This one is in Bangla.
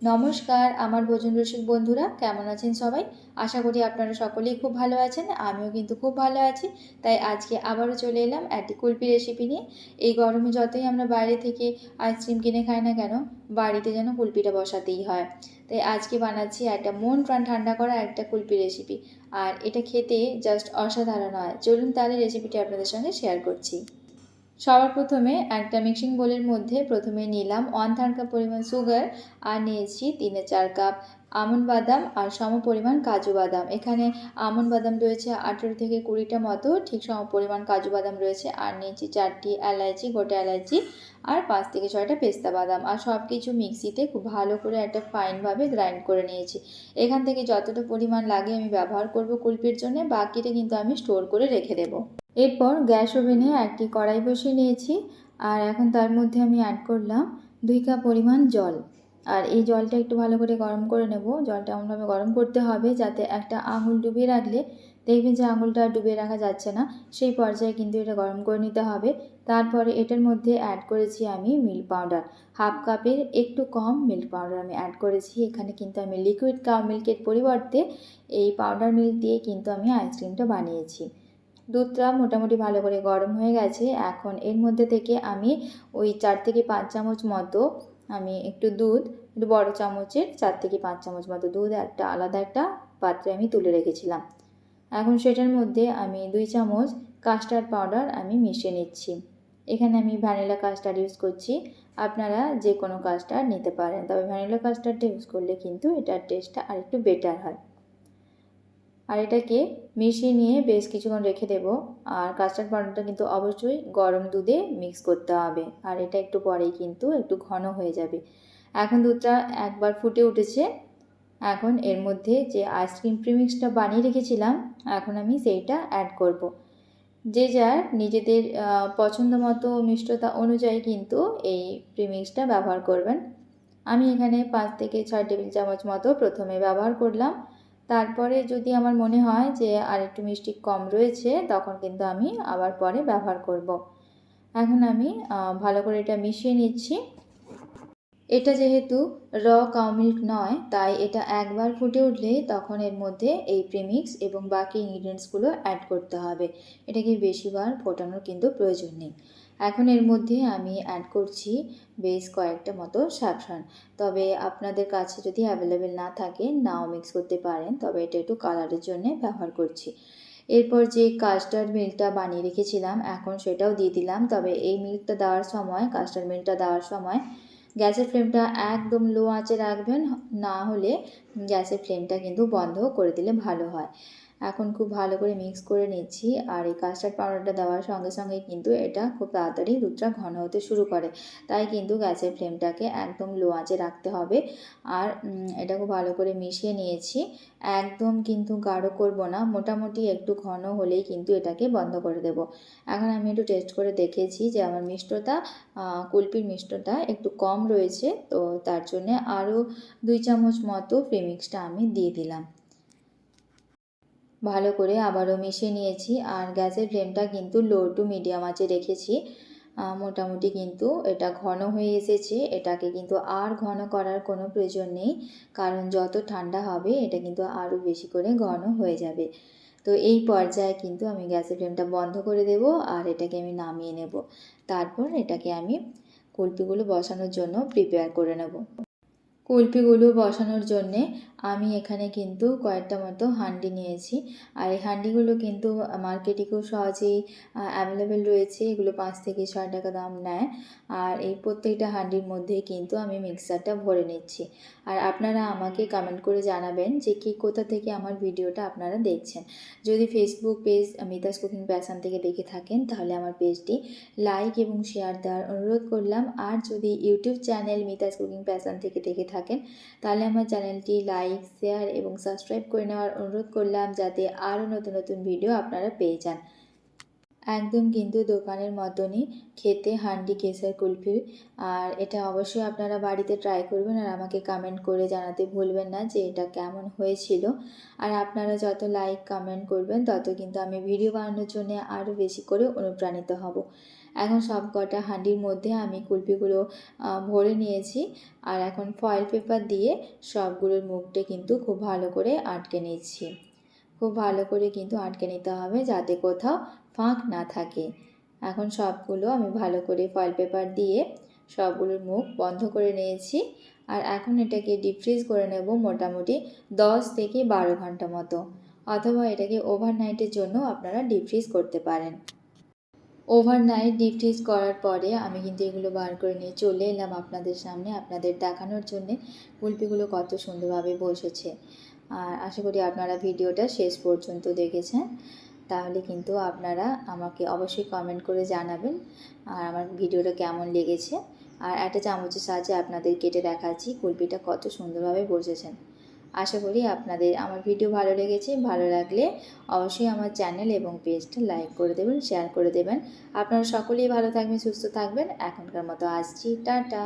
নমস্কার আমার ভোজন রসিক বন্ধুরা, কেমন আছেন সবাই? আশা করি আপনারা সকলেই খুব ভালো আছেন। আমিও কিন্তু খুব ভালো আছি। তাই আজকে আবারও চলে এলাম একটি কুলপি রেসিপি নিয়ে। এই গরমে যতই আমরা বাইরে থেকে আইসক্রিম কিনে খাই না কেন, বাড়িতে যেন কুলপিটা বসাতেই হয়। তাই আজকে বানাচ্ছি একটা মন প্রাণ ঠান্ডা করা একটা কুলপি রেসিপি। আর এটা খেতে জাস্ট অসাধারণ হয়। চলুন তাহলে রেসিপিটি আপনাদের সঙ্গে শেয়ার করছি। সবার প্রথমে একটা মিক্সিং বোলের মধ্যে প্রথমে নিলাম 1/3 কাপ পরিমাণ সুগার, আর নিয়েছি 3-4 কাপ আমন্ড বাদাম আর সম পরিমাণ কাজু বাদাম। এখানে আমন্ড বাদাম রয়েছে 18 থেকে 20টা মতো, ঠিক সম পরিমাণ কাজু বাদাম রয়েছে। আর নিয়েছি 4টি এলাচি, গোটা এলাচি, আর 5 থেকে 6টা পেস্তা বাদাম। আর সব কিছু মিক্সিতে খুব ভালো করে একটা ফাইনভাবে গ্রাইন্ড করে নিয়েছি। এখান থেকে যতটা পরিমাণ লাগে আমি ব্যবহার করব কুলপির জন্য, বাকিটা কিন্তু আমি স্টোর করে রেখে দেবো। এরপর গ্যাস ওভেনে একটি কড়াই বসিয়ে নিয়েছি, আর এখন তার মধ্যে আমি অ্যাড করলাম 2 কাপ পরিমাণ জল। আর এই জলটা একটু ভালো করে গরম করে নেব। জলটা এমনভাবে গরম করতে হবে যাতে একটা আঙুল ডুবিয়ে রাখলে দেখবেন যে আঙুলটা ডুবিয়ে রাখা যাচ্ছে না, সেই পর্যায়ে কিন্তু এটা গরম করে নিতে হবে। তারপরে এটার মধ্যে অ্যাড করেছি আমি মিল্ক পাউডার। 1/2 কাপের একটু কম মিল্ক পাউডার আমি অ্যাড করেছি। এখানে কিন্তু আমি লিকুইড কাউ মিল্কের পরিবর্তে এই পাউডার মিল্ক দিয়ে কিন্তু আমি আইসক্রিমটা বানিয়েছি। দুধটা মোটামুটি ভালো করে গরম হয়ে গেছে। এখন এর মধ্যে থেকে আমি ওই 4 থেকে 5 চামচ মতো আমি একটু দুধ, একটু বড় চামচের 4 থেকে 5 চামচ মতো দুধ একটা আলাদা একটা পাত্রে আমি তুলে রেখেছিলাম। এখন সেটার মধ্যে আমি 2 চামচ কাস্টার্ড পাউডার আমি মিশিয়ে নিচ্ছি। এখানে আমি ভ্যানিলা কাস্টার্ড ইউজ করছি। আপনারা যে কোনো কাস্টার্ড নিতে পারেন, তবে ভ্যানিলা কাস্টার্ডটা ইউজ করলে কিন্তু এটার টেস্টটা আরেকটু বেটার হয়। আর এটাকে মিশিয়ে নিয়ে বেশ কিছুক্ষণ রেখে দেব। আর কাস্টার্ড পাউডারটা কিন্তু অবশ্যই গরম দুধে মিক্স করতে হবে, আর এটা একটু পরেই কিন্তু একটু ঘন হয়ে যাবে। এখন দুধটা একবার ফুটে উঠেছে। এখন এর মধ্যে যে আইসক্রিম প্রিমিক্সটা বানিয়ে রেখেছিলাম, এখন আমি সেইটা অ্যাড করব। যে যার নিজেদের পছন্দ মতো মিষ্টতা অনুযায়ী কিন্তু এই প্রিমিক্সটা ব্যবহার করবেন। আমি এখানে 5 থেকে 6 টেবিল চামচ মতো প্রথমে ব্যবহার করলাম। তারপরে যদি আমার মনে হয় যে আর একটু মিষ্টি কম রয়েছে, তখন কিন্তু আমি আবার পরে ব্যবহার করব। এখন আমি ভালো করে এটা মিশিয়ে নিচ্ছি। এটা যেহেতু কাউ মিল্ক নয়, তাই এটা একবার ফুটে উঠলে তখন এর মধ্যে এই প্রিমিক্স এবং বাকি ইনগ্রিডিয়েন্টসগুলো অ্যাড করতে হবে। এটাকে বেশিবার ফোটানোর কিন্তু প্রয়োজন নেই। এখন এর মধ্যে আমি অ্যাড করছি বেশ কয়েকটা মতো স্যাফরন। তবে আপনাদের কাছে যদি অ্যাভেলেবেল না থাকে, নাও মিক্স করতে পারেন, তবে এটা একটু কালারের জন্য ব্যবহার করছি। এরপর যে কাস্টার্ড মিল্কটা বানিয়ে রেখেছিলাম, এখন সেটাও দিয়ে দিলাম। তবে এই মিল্কটা দেওয়ার সময়, কাস্টার্ড মিল্কটা দেওয়ার সময় গ্যাসের ফ্লেমটা একদম লো আঁচে রাখবেন, না হলে গ্যাসের ফ্লেমটা কিন্তু বন্ধ করে দিলে ভালো হয়। এখন খুব ভালো করে মিক্স করে নিচ্ছি। আর এই কাস্টার্ড পাউডারটা দেওয়ার সঙ্গে সঙ্গে কিন্তু এটা খুব তাড়াতাড়ি দুধটা ঘন হতে শুরু করে, তাই কিন্তু গ্যাসের ফ্লেমটাকে একদম লো আঁচে রাখতে হবে। আর এটা খুব ভালো করে মিশিয়ে নিয়েছি। একদম কিন্তু গাঢ় করব না, মোটামুটি একটু ঘন হলেই কিন্তু এটাকে বন্ধ করে দেব। এখন আমি একটু টেস্ট করে দেখেছি যে আমার মিষ্টতা, কুলপির মিষ্টতা একটু কম রয়েছে, তো তার জন্যে আরও 2 চামচ মতো প্রিমিক্সটা আমি দিয়ে দিলাম। ভালো করে আবারও মিশিয়ে নিয়েছি। আর গ্যাসের ফ্লেমটা কিন্তু লো টু মিডিয়াম আঁচে রেখেছি। মোটামুটি কিন্তু এটা ঘন হয়ে এসেছে। এটাকে কিন্তু আর ঘন করার কোনো প্রয়োজন নেই, কারণ যত ঠান্ডা হবে এটা কিন্তু আরও বেশি করে ঘন হয়ে যাবে। তো এই পর্যায়ে কিন্তু আমি গ্যাসের ফ্লেমটা বন্ধ করে দেব, আর এটাকে আমি নামিয়ে নেব। তারপর এটাকে আমি কুলপিগুলো বসানোর জন্য প্রিপেয়ার করে নেব। কুলপিগুলো বসানোর জন্যে আমি এখানে কিন্তু কয়েকটা মতো হাঁড়ি নিয়েছি। আর এই হাঁড়িগুলো কিন্তু মার্কেটে খুব সহজেই অ্যাভেলেবেল রয়েছে। এগুলো 5 থেকে 6 টাকা দাম নেয়। আর এই প্রত্যেকটা হাঁড়ির মধ্যে কিন্তু আমি মিক্সারটা ভরে নিচ্ছি। আর আপনারা আমাকে কমেন্ট করে জানাবেন যে কোথা থেকে আমার ভিডিওটা আপনারা দেখছেন। যদি Facebook page Mita's cooking passion থেকে দেখে থাকেন, তাহলে আমার পেজটি লাইক এবং শেয়ার দেওয়ার অনুরোধ করলাম। আর যদি YouTube channel Mita's cooking passion থেকে দেখে থাকেন, তাহলে আমার চ্যানেলটি লাইক, শেয়ার এবং সাবস্ক্রাইব করে নেওয়ার অনুরোধ করলাম, যাতে আরও নতুন নতুন ভিডিও আপনারা পেয়ে যান। একদম কিন্তু দোকানের মতনই খেতে হান্ডি কেসের কুলফি। আর এটা অবশ্যই আপনারা বাড়িতে ট্রাই করবেন, আর আমাকে কমেন্ট করে জানাতে ভুলবেন না যে এটা কেমন হয়েছিল। আর আপনারা যত লাইক কমেন্ট করবেন, তত কিন্তু আমি ভিডিও বানানোর জন্য আরও বেশি করে অনুপ্রাণিত হব। এখন সব কটা হাঁডির মধ্যে আমি কুলপিগুলো ভরে নিয়েছি। আর এখন ফয়েল পেপার দিয়ে সবগুলোর মুখটা কিন্তু খুব ভালো করে আটকে নিচ্ছি। খুব ভালো করে কিন্তু আটকে নিতে হবে যাতে কোথাও ফাঁক না থাকে। এখন সবগুলো আমি ভালো করে ফয়েল পেপার দিয়ে সবগুলোর মুখ বন্ধ করে নিয়েছি। আর এখন এটাকে ডিপ ফ্রিজ করে নেব মোটামুটি 10 থেকে 12 ঘন্টা মতো, অথবা এটাকে ওভারনাইটের জন্য আপনারা ডিপ ফ্রিজ করতে পারেন। ওভারনাইট ডিপ ফ্রিজ করার পরে আমি কিন্তু এগুলো বার করে নিয়ে চলে এলাম আপনাদের সামনে, আপনাদের দেখানোর জন্যে কুলপিগুলো কত সুন্দরভাবে বসেছে। আর আশা করি আপনারা ভিডিওটা শেষ পর্যন্ত দেখেছেন। তাহলে কিন্তু আপনারা আমাকে অবশ্যই কমেন্ট করে জানাবেন আর আমার ভিডিওটা কেমন লেগেছে। আর একটা চামচের সাহায্যে আপনাদের কেটে দেখাচ্ছি কুলপিটা কত সুন্দরভাবে বসেছেন। আশা করি আপনাদের আমার ভিডিও ভালো লেগেছে। ভালো লাগলে অবশ্যই আমার চ্যানেল এবং পেজটা লাইক করে দেবেন, শেয়ার করে দেবেন। আপনারা সকলেই ভালো থাকবেন, সুস্থ থাকবেন। এখনকার মতো আসছি, টাটা।